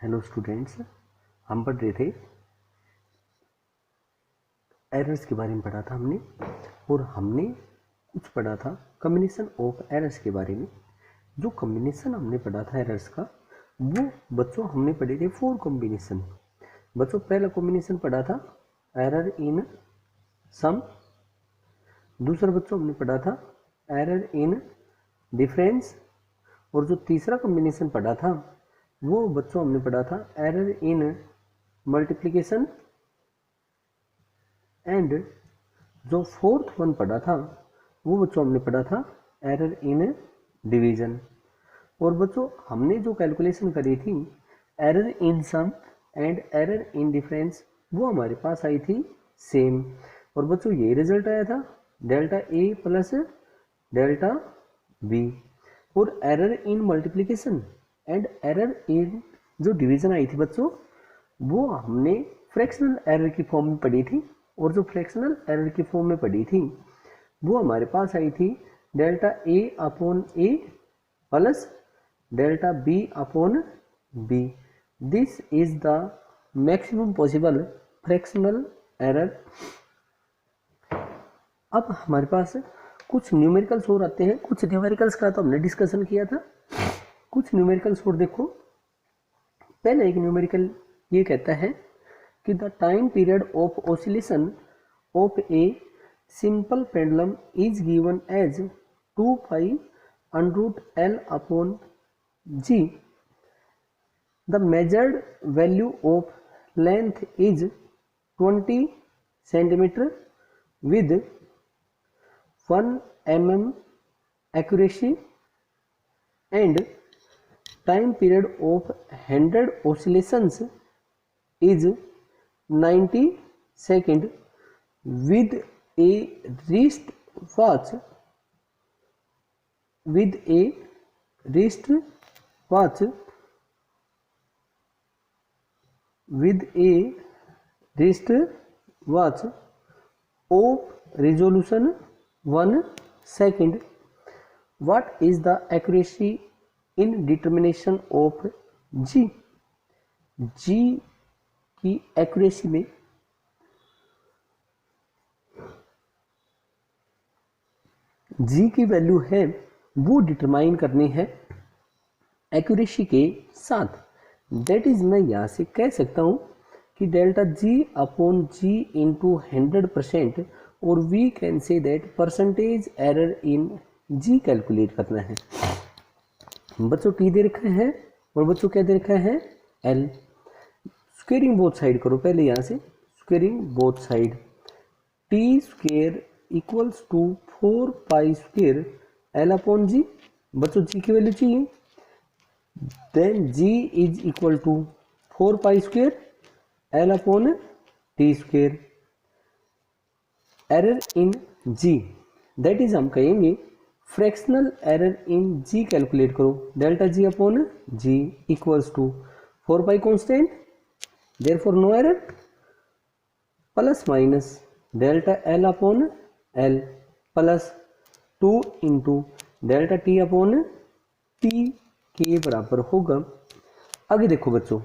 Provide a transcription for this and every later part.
Hello students, हम पढ़ रहे थे एरर्स के बारे में पढ़ा था हमने, और हमने कुछ पढ़ा था कम्बिनेशन ऑफ एरर्स के बारे में। जो कम्बिनेशन हमने पढ़ा था एरर्स का, वो बच्चों हमने पढ़े थे 4 कॉम्बिनेशन। बच्चों पहला कॉम्बिनेशन पढ़ा था एरर इन सम, दूसरा बच्चों हमने पढ़ा था एरर इन डिफरेंस, और जो तीसरा कॉम्बिनेशन पढ़ा था वो बच्चों हमने पढ़ा था एरर इन मल्टीप्लिकेशन, एंड जो फोर्थ वन पढ़ा था वो बच्चों हमने पढ़ा था एरर इन डिवीजन। और बच्चों हमने जो कैलकुलेशन करी थी error in sum and error in difference, वो हमारे पास आई थी सेम। और बच्चों ये रिजल्ट आया था delta A plus delta B. और error in multiplication and error इन जो डिवीजन आई थी बच्चों, वो हमने फ्रैक्शनल एरर की फॉर्म में पढ़ी थी। और जो फ्रैक्शनल एरर की फॉर्म में पढ़ी थी वो हमारे पास आई थी delta A upon A plus delta B upon B. This is the maximum possible fractional error. अब हमारे पास कुछ न्यूमेरिकल्स और आते हैं। कुछ न्यूमेरिकल्स का तो हमने डिस्कशन किया था, कुछ न्यूमेरिकल्स और देखो। पहले एक न्यूमेरिकल ये कहता है कि the time period of oscillation of a simple pendulum is given as 2 pi under L upon G। The measured value of length is 20 centimetre with 1 mm accuracy and time period of 100 oscillations is 90 seconds with a wrist watch of resolution 1 second. What is the accuracy in determination of G? G की accuracy में G की वैल्यू है वो determine करनी है accuracy के साथ। दैट इज मैं यहाँ से कह सकता हूँ कि delta G upon G into 100%, और we can say that percentage error in G calculate करना है। बच्चों T दे रखा है और बच्चों क्या दे रखा है L। स्क्वेयरिंग बोथ साइड करो पहले, यहाँ से squaring both side. T square equals to 4 pi square L upon G। बच्चों G की वैल्यू चाहिए, then G is equal to 4 pi square L upon T square. Error in G, that is हम कहेंगे fractional error in G calculate करो। Delta G upon G equals to 4 pi constant, therefore no error, plus minus delta L upon L plus 2 into delta T upon T के बराबर होगा। आगे देखो बच्चों,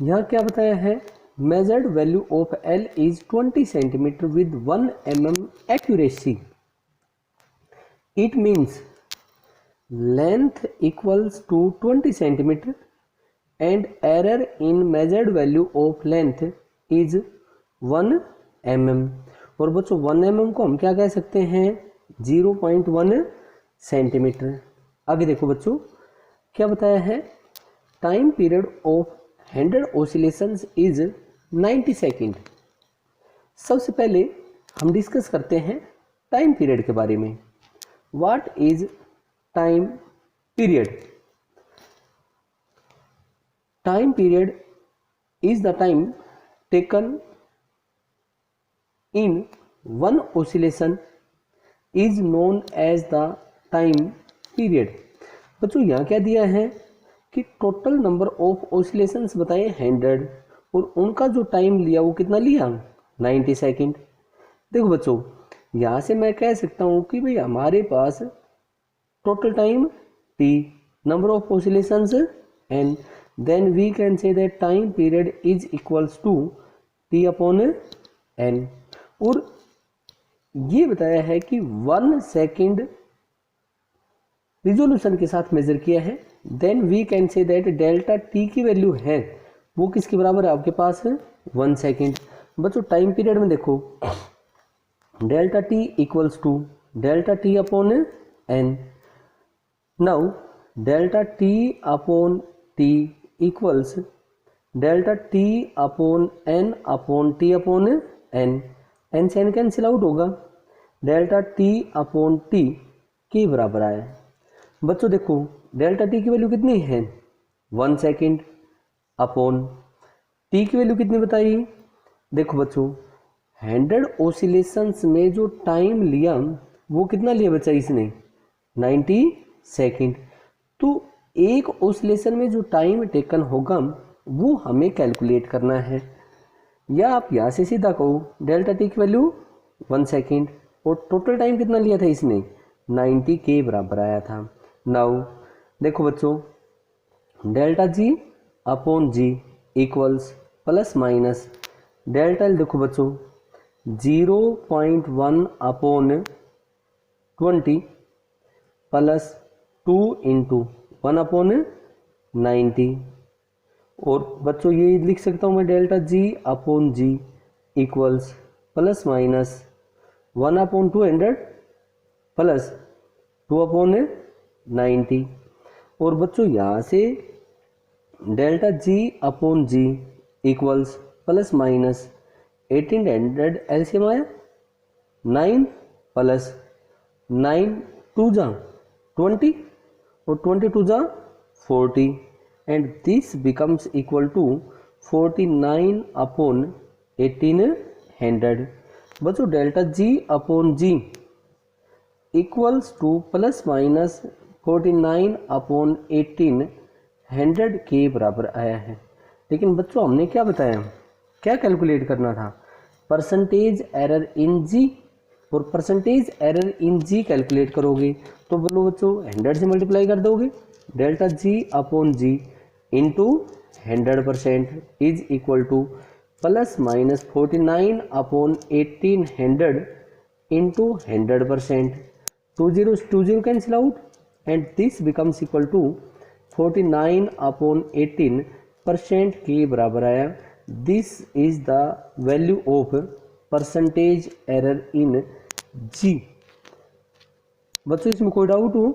यहाँ क्या बताया है, measured value of L is 20 centimetre with 1 mm accuracy. It means length equals to 20 centimetre and error in measured value of length is 1 mm। और बच्चों 1 mm को हम क्या कह सकते हैं, 0.1 सेंटीमीटर। आगे देखो बच्चों क्या बताया है, time period of 100 oscillations is 90 second. सबसे पहले हम डिस्कस करते हैं टाइम पीरियड के बारे में। What is time period? Time period is the time taken in one oscillation is known as the time period। बच्चों यहाँ क्या दिया है कि टोटल नंबर ऑफ ऑसिलेशंस बताए 100, और उनका जो टाइम लिया वो कितना लिया, 90 सेकेंड। देखो बच्चों यहाँ से मैं कह सकता हूँ कि भाई हमारे पास total time T, number of oscillations N, then we can say that time period is equals to T upon N. और ये बताया है कि 1 सेकेंड रिजोल्यूशन के साथ मेजर किया है। Then we can say that delta T की वैल्यू है वो किसके बराबर है आपके पास 1 सेकेंड। बच्चों टाइम पीरियड में देखो delta T equals to delta T upon N. Now delta T upon T equals delta T upon T upon N से एन कैंसिल आउट होगा, डेल्टा टी अपॉन टी के बराबर आया। बच्चों देखो डेल्टा टी की वैल्यू कितनी है 1 सेकेंड अपॉन टी की वैल्यू कितनी बताई। देखो बच्चों 100 ऑसिलेशंस में जो टाइम लिया वो कितना लिया बच्चा इसने 90 सेकेंड। तो एक ऑसिलेशन में जो टाइम टेकन होगा वो हमें कैलकुलेट करना है, या आप यहाँ से सीधा कहो डेल्टा टी की वैल्यू 1 सेकेंड और टोटल टाइम कितना लिया था इसने 90 के बराबर आया था। नाउ देखो बच्चों delta G upon G equals plus minus delta L. देखो बच्चों 0.1 अपॉन 20 प्लस 2 इंटू 1 अपॉन 90। और बच्चों ये लिख सकता हूँ मैं delta G upon G equals plus minus 1 upon 200 plus 2 upon 90। और बच्चों यहाँ से delta G upon G equals plus minus 1800 LCM आया 9 प्लस 9 2 जा 20 और 20 2 जा 40 and this becomes equal to 49 upon 1800। बच्चों delta G upon G equals to plus minus 49 upon 1800 के बराबर आया है। लेकिन बच्चों हमने क्या बताया, क्या कैलकुलेट करना था, परसेंटेज एरर इन जी। और percentage error in G calculate करोगे तो बोलो बच्चों 100 से मल्टीप्लाई कर दोगे, delta G upon G into 100% is equal to plus minus 49 upon 1800 into 100%। 2 0 cancel out and this becomes equal to 49 upon 18% के बराबर आया। This is the value of percentage error in G. बच्चों इसमें कोई डाउट हो,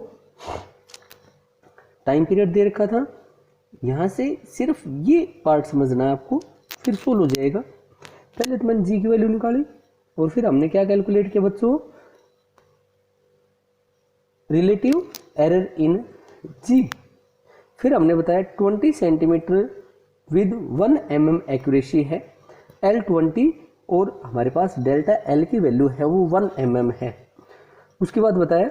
time period दे रखा था, यहाँ से सिर्फ ये पार्ट समझना है आपको, फिर सोल्व हो जाएगा। पहले तो मैंने जी की वैल्यू निकाली और फिर हमने क्या कैलकुलेट किया बच्चों, रिलेटिव एरर इन जी। फिर हमने बताया 20 सेंटीमीटर विद 1 mm एक्यूरेसी है L20 और हमारे पास डेल्टा L की वैल्यू है वो 1 mm है। उसके बाद बताया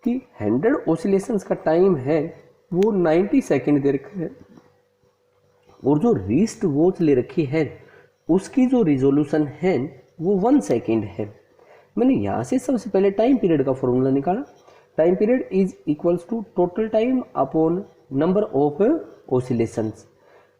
कि 100 ऑसिलेशंस का टाइम है वो 90 सेकेंड दे रखा है और जो रिस्ट वॉच ले रखी है उसकी जो रिजोल्यूशन है वो 1 सेकेंड है। मैंने यहाँ से सबसे पहले टाइम पीरियड का फॉर्मूला निकाला, time period is equals to total time upon number of oscillations.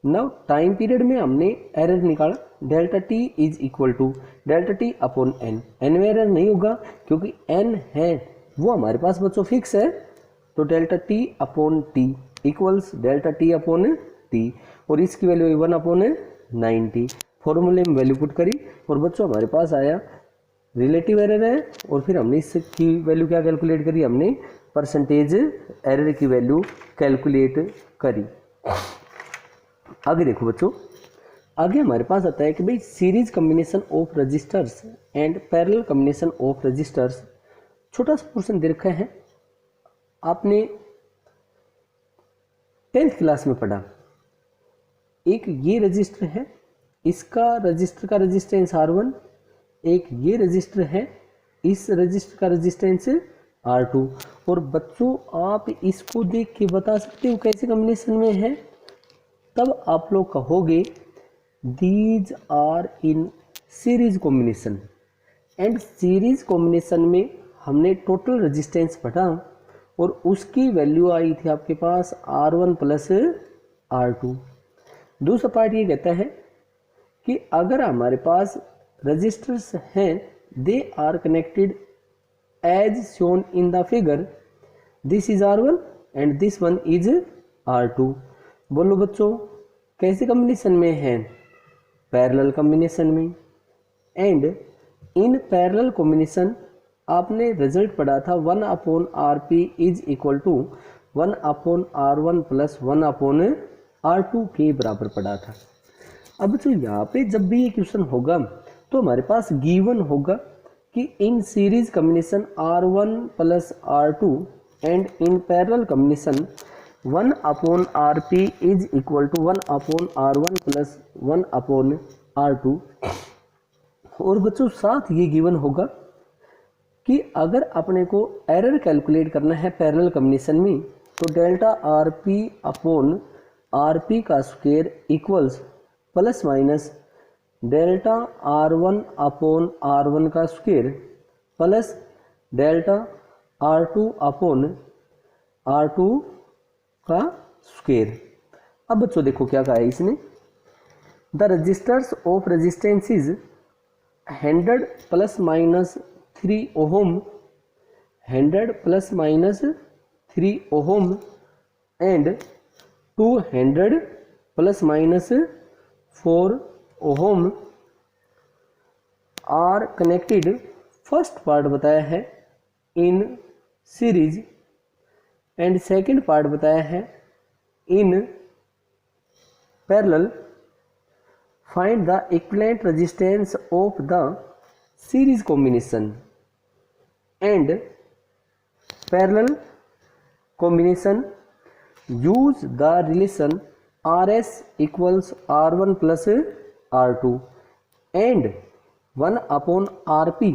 Now time period में हमने एरर निकाला, delta T is equal to delta T upon N. N में एरर नहीं होगा क्योंकि एन है वो हमारे पास बच्चों फिक्स है, तो delta T upon T equals delta T upon T और इसकी वैल्यू 1 अपॉन 90। फॉर्मूले में वैल्यू पुट करी और बच्चों हमारे पास आया रिलेटिव एरर है और फिर हमने इसकी वैल्यू क्या कैलकुलेट करी, हमने परसेंटेज एरर की वैल्यू कैलकुलेट करी। आगे देखो बच्चों, आगे हमारे पास आता है कि भाई series combination of resistors and parallel combination of resistors. छोटा सा पोर्शन दे रखा है, आपने 10th क्लास में पढ़ा। एक ये रजिस्टर है, इसका रजिस्टर का रेजिस्टेंस R1, एक ये रजिस्टर है, इस रजिस्टर का रेजिस्टेंस R2। और बच्चों आप इसको देख के बता सकते हो कैसे कॉम्बिनेशन में है, तब आप लोग कहोगे these are in series combination. And series combination में हमने टोटल रेजिस्टेंस पढ़ा और उसकी वैल्यू आई थी आपके पास R1 प्लस R2। दूसरा पार्ट ये कहता है कि अगर हमारे पास रजिस्टर्स हैं, they are connected as shown in the figure, this is R1 and this one is R2। बोलो बच्चों कैसे कॉम्बिनेशन में है? पैरेलल कॉम्बिनेशन में। एंड इन पैरेलल कॉम्बिनेशन आपने रिजल्ट पढ़ा था 1/RP is equal to 1/R1 plus 1/R2 के बराबर पढ़ा था। अब जो यहाँ पे जब भी ये क्वेश्चन होगा तो हमारे पास गिवन होगा कि in series combination R1 plus R2 and in parallel combination 1/RP is equal to 1/R1 plus 1/R2। और बच्चों साथ ये गिवन होगा कि अगर अपने को एरर कैलकुलेट करना है पैरेलल कॉम्बिनेशन में तो डेल्टा RP अपॉन RP का square equals plus minus delta R1 upon R1 का square plus delta R2 upon R2 का स्क्वायर। अब बच्चों देखो क्या कहा है इसने, the resistors of resistances 100 plus minus 3 ohm, 100 plus minus 3 ohm and 200 plus minus 4 ohm are connected, first part बताया है in series and second part बताया है in parallel. Find the equivalent resistance of the series combination and parallel combination, use the relation RS equals R1 plus R2 and 1/RP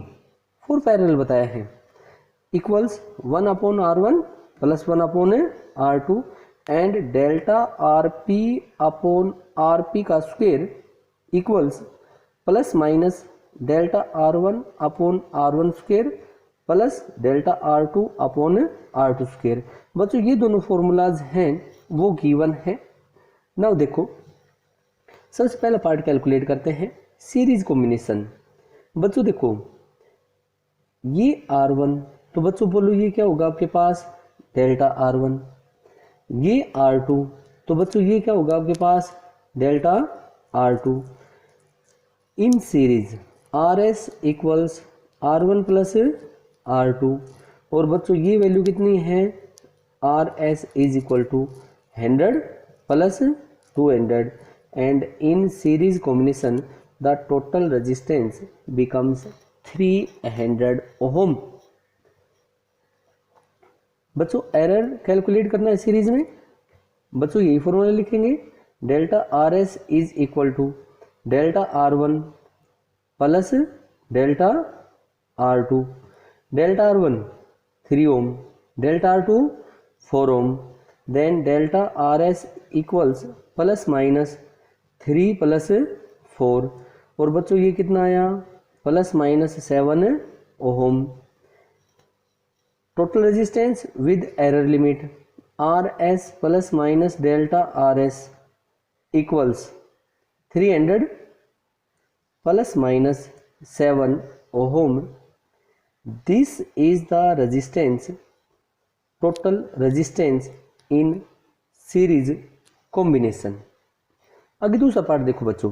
for parallel बताया है equals 1/R1 plus 1/R2 and delta RP upon RP का square equals plus minus delta R1 upon R1 square plus delta R2 upon R2 square. बच्चों ये दोनों formulas हैं वो given है। Now देखो सबसे पहला पार्ट कैलकुलेट करते हैं सीरीज कॉम्बिनेशन। बच्चों देखो ये R1 तो बच्चों बोलो ये क्या होगा आपके पास डेल्टा R1, ये R2 तो बच्चों ये क्या होगा आपके पास delta R2। In series RS equals R1 plus R2 और बच्चों ये वैल्यू कितनी है RS is equal to 100 plus 200 and in series combination the total resistance becomes 300 ohm. बच्चों एरर कैलकुलेट करना है सीरीज में, बच्चों यही फॉर्मूला लिखेंगे delta RS is equal to delta R1 plus delta R2, delta R1 3 ohm, delta R2 4 ohm, then delta RS equals plus minus 3 plus 4 और बच्चों ये कितना आया plus minus 7 ohm. Total resistance with error limit RS plus minus delta RS equals 300 plus minus 7 ohm. This is the resistance, total resistance in series combination. आगे दूसरा part देखो बच्चों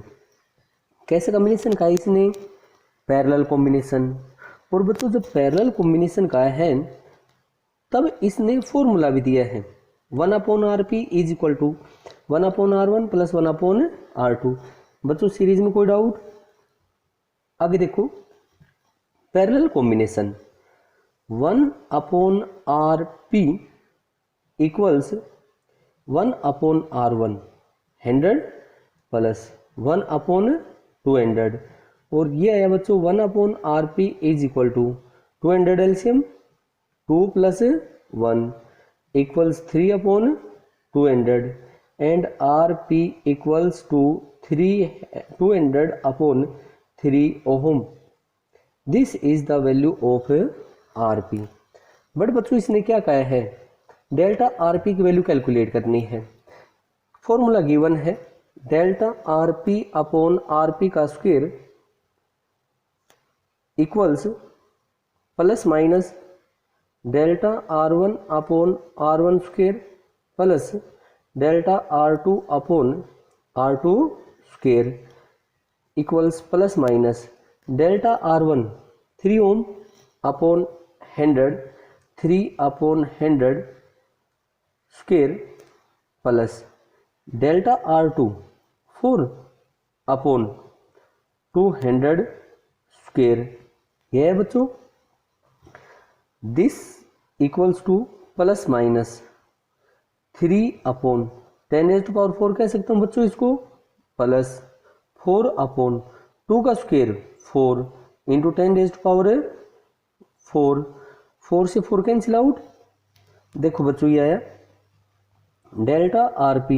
कैसे कॉम्बिनेशन का है इसने पैरेलल कॉम्बिनेशन। और बच्चों जब पैरेलल कॉम्बिनेशन का है तब इसने फॉर्मूला भी दिया है 1/RP is equal to 1/R1 plus 1/R2। बच्चों सीरीज में कोई डाउट? आगे देखो parallel combination 1/RP equals 1/R1 100 plus 1/200 और ये आया बच्चों 1/RP is equal to 200 LCM 2 plus 1 equals 3/200 and RP equals to 200/3 ohm. This is the value of RP। But बच्चों इसने क्या कहा है डेल्टा RP की वैल्यू कैलकुलेट करनी है। फॉर्मूला गिवन है delta R P upon R P का square equals plus minus delta R one upon R one square plus delta R two upon R two square equals plus minus delta R one 3 ohm upon 100 3 upon 100 square plus delta R two 4 upon 200 square. यह है बच्चों, this equals to plus minus 3 upon 10⁴ कह सकता हूँ बच्चों इसको, plus 4 upon 2 का square 4 into 10⁴ 4 से 4 कैंसिल आउट। देखो बच्चों ये आया delta R P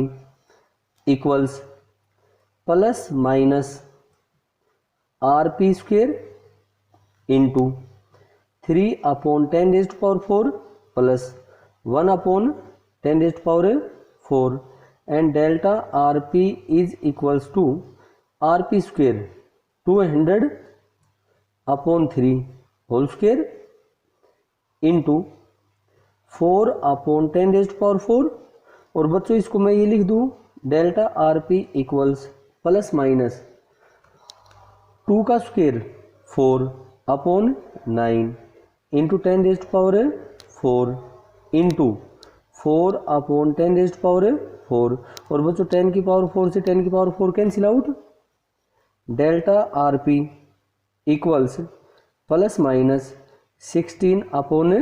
equals plus minus R P square into 3 upon 10⁴ plus 1 upon 10⁴ and delta R P is equals to R P square 200 upon 3 whole square into 4 upon 10⁴। और बच्चों इसको मैं ये लिख दूँ delta R P equals plus minus 2 का square 4 upon 9 into 10⁴ into 4 upon 10⁴। और बच्चों 10⁴ से 10⁴ cancel out. Delta R P equals plus minus 16 upon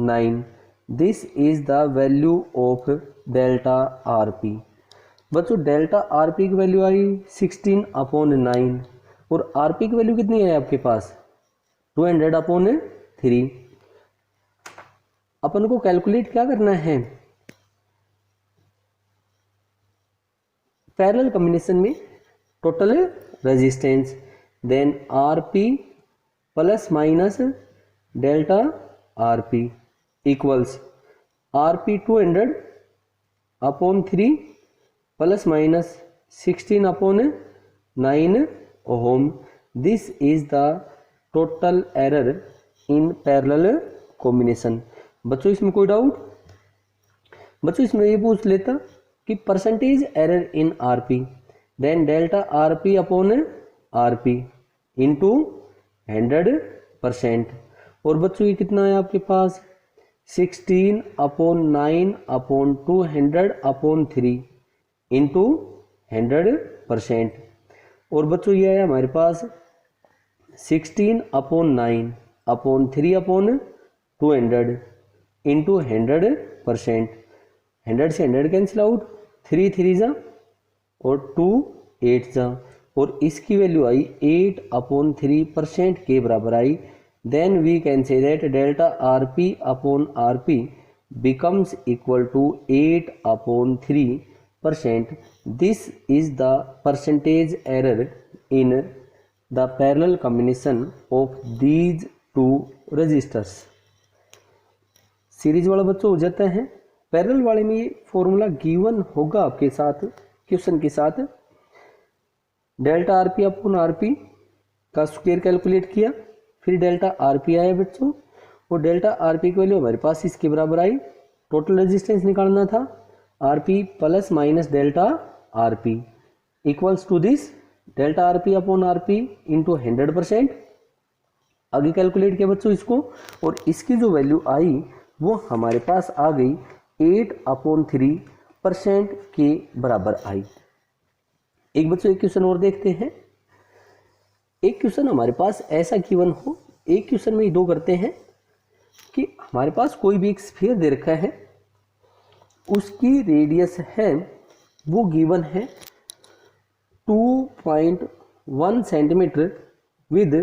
9। This is the value of delta R P. बच्चों डेल्टा आर पी की value आई 16 upon 9 और are P की value कितनी है आपके पास 200 अपॉन 3। अपन को कैलकुलेट क्या करना है, पैरेलल कॉम्बिनेशन में total resistance, then R P plus minus delta R P equals R P 200 upon 3 plus minus 16 upon 9 ohm. This is the total error in parallel combination. बच्चों इसमें कोई डाउट? बच्चों इसमें ये पूछ लेता कि percentage error in R P, then delta R P upon R P into 100%। और बच्चों ये कितना है आपके पास 16 अपॉन 9 अपॉन 200 अपॉन 3 इंटू 100%। और बच्चों ये है हमारे पास 16 अपॉन 9 अपॉन 3 अपॉन 200 इंटू 100%। 100 से 100 कैंसिल आउट, 3 3 जा और 2 8 जा, और इसकी वैल्यू आई 8 अपॉन 3% के बराबर आई। Then we can say that delta R P upon R P becomes equal to 8 upon 3%. This is the percentage error in the parallel combination of these two resistors. Series वाला बच्चों हो जाता है, parallel वाले में ये फॉर्मूला गिवन होगा आपके साथ क्वेश्चन के साथ। Delta R P upon R P का स्क्वायर कैलकुलेट किया, फिर डेल्टा आर पी आया बच्चों, और डेल्टा आर पी की वैल्यू हमारे पास इसके बराबर आई। टोटल रेजिस्टेंस निकालना था R P plus minus delta R P equals to this delta R P upon R P into 100%। आगे कैलकुलेट किया बच्चों इसको, और इसकी जो वैल्यू आई वो हमारे पास आ गई 8 अपॉन 3% के बराबर आई। एक बच्चों एक क्वेश्चन और देखते हैं। एक क्वेश्चन हमारे पास ऐसा गिवन हो, एक क्वेश्चन में दो करते हैं कि हमारे पास कोई भी एक स्फीयर दे रखा है, उसकी रेडियस है वो गिवन है 2.1 centimetre with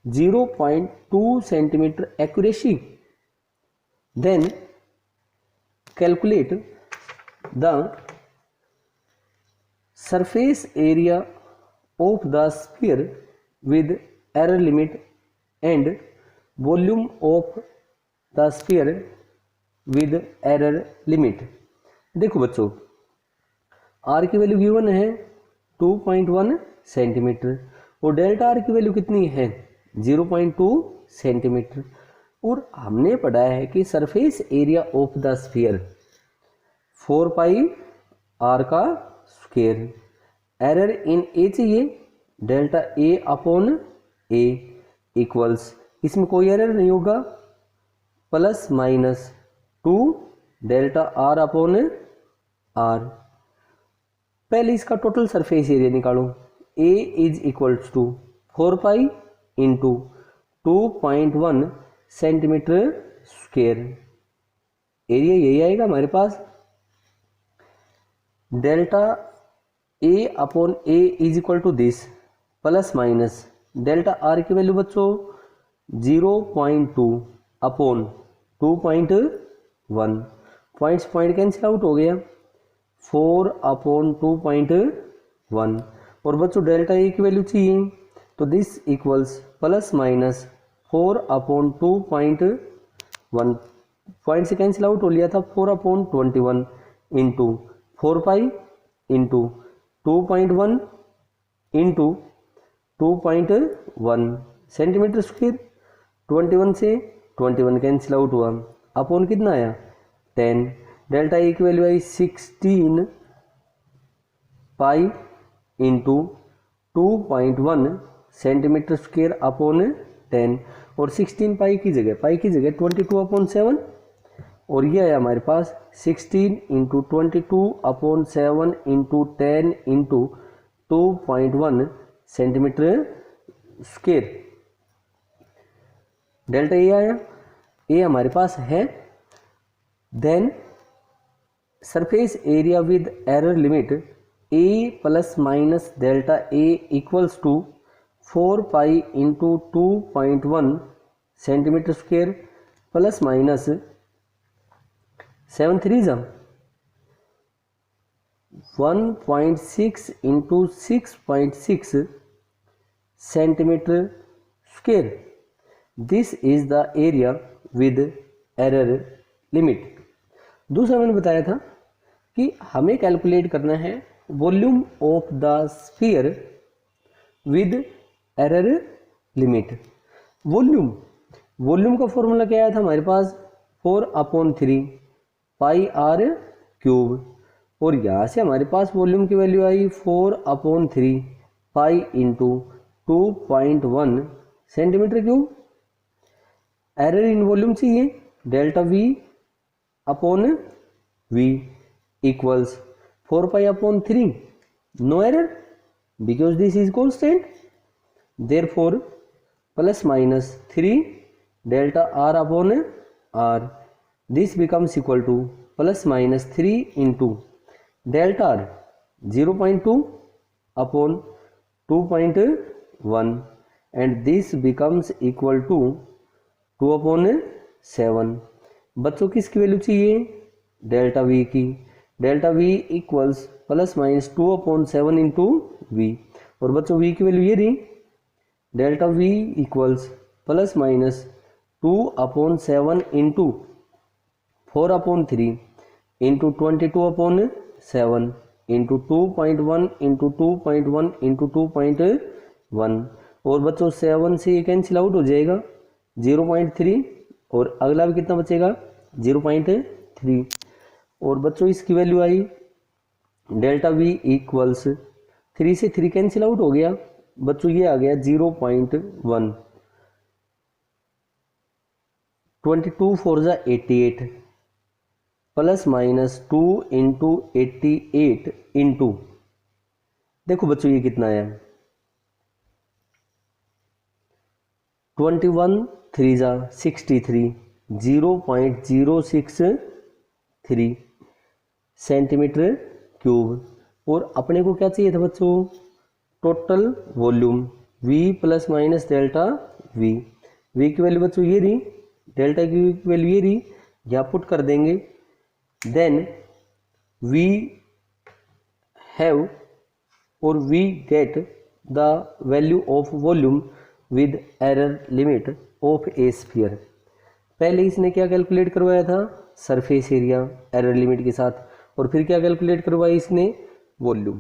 0.2 centimetre accuracy. Then calculate the surface area of the sphere with error limit and volume of the sphere with error limit। देखो बच्चों आर की वैल्यू गिवन है 2.1 सेंटीमीटर और डेल्टा आर की value कितनी है 0.2 centimetre. और हमने पढ़ा है कि surface area of the sphere 4 pi R का स्क्वायर। एरर इन ए चाहिए, delta A upon A equals, इसमें कोई एरर नहीं होगा, plus minus 2 delta R upon R. पहले इसका टोटल सरफेस एरिया निकालो, A is equals to 4 pi into 2.1 centimetre square. Area यही आएगा हमारे पास। Delta A upon A is equal to this, plus minus delta R की वैल्यू बच्चों 0.2 upon 2.1, point cancel out हो गया, 4 अपॉन 2.1। और बच्चों डेल्टा ए की वैल्यू चाहिए तो this equals plus minus 4 upon 2.1, point से कैंसिल आउट हो लिया था, 4 upon 21 into 4 pi into 2.1 into 2.1 centimetre square. 21 से 21 कैंसिल आउट हुआ, अपॉन कितना आया 10। डेल्टा ए की वैल्यू आई 16 पाई इंटू 2.1 सेंटीमीटर स्क्वायर अपॉन 10। और 16 पाई की जगह 22 अपॉन 7, और ये है हमारे पास 16 into 22 upon 7 into 10 into 2.1 centimetre square. Delta A आया, ए हमारे पास है। Then surface area with error limit A plus minus delta A equals to 4 pi into 2.1 centimetre square plus minus 7 3 1.6 into 6.6 centimetre square. This is the area with error limit. दूसरा मैंने बताया था कि हमें कैलकुलेट करना है volume of the sphere with error limit. Volume का formula क्या आया था हमारे पास 4/3 पाई आर क्यूब, और यहाँ से हमारे पास वॉल्यूम की वैल्यू आई 4/3 pi into 2.1 centimetre cube. Error in volume चाहिए, delta V upon V equals 4 pi upon 3, no error because this is constant, therefore plus minus 3 delta R upon R, this becomes equal to plus minus 3 into delta R 0.2 upon 2.1 and this becomes equal to 2/7। बच्चों की इसकी value चाहिए delta V की, delta V equals plus minus 2/7 into V, और बच्चों V की value ये रही, delta V equals plus minus 2/7 into 4/3 into 22/7 into 2.1 into 2.1 into 2.1, और बच्चों 7 से ये कैंसिल आउट हो जाएगा 0.3, और अगला भी कितना बचेगा 0.3, और बच्चों इसकी वैल्यू आई डेल्टा वी इक्वल्स 3 से 3 कैंसिल आउट हो गया, बच्चों ये आ गया 0.1, 22 4 जा 88 प्लस माइनस 2 इंटू 88 इंटू, देखो बच्चों ये कितना आया 21 3 जा 63, 0.063 सेंटीमीटर क्यूब। और अपने को क्या चाहिए था बच्चों, total volume V plus minus delta V। V की वैल्यू बच्चों ये रही, डेल्टा की वैल्यू ये रही, यहाँ पुट कर देंगे। Then we have or we get the value of volume with error limit of a sphere। पहले इसने क्या कैलकुलेट करवाया था, सरफेस एरिया एरर लिमिट के साथ, और फिर क्या कैलकुलेट करवाया इसने, वॉल्यूम।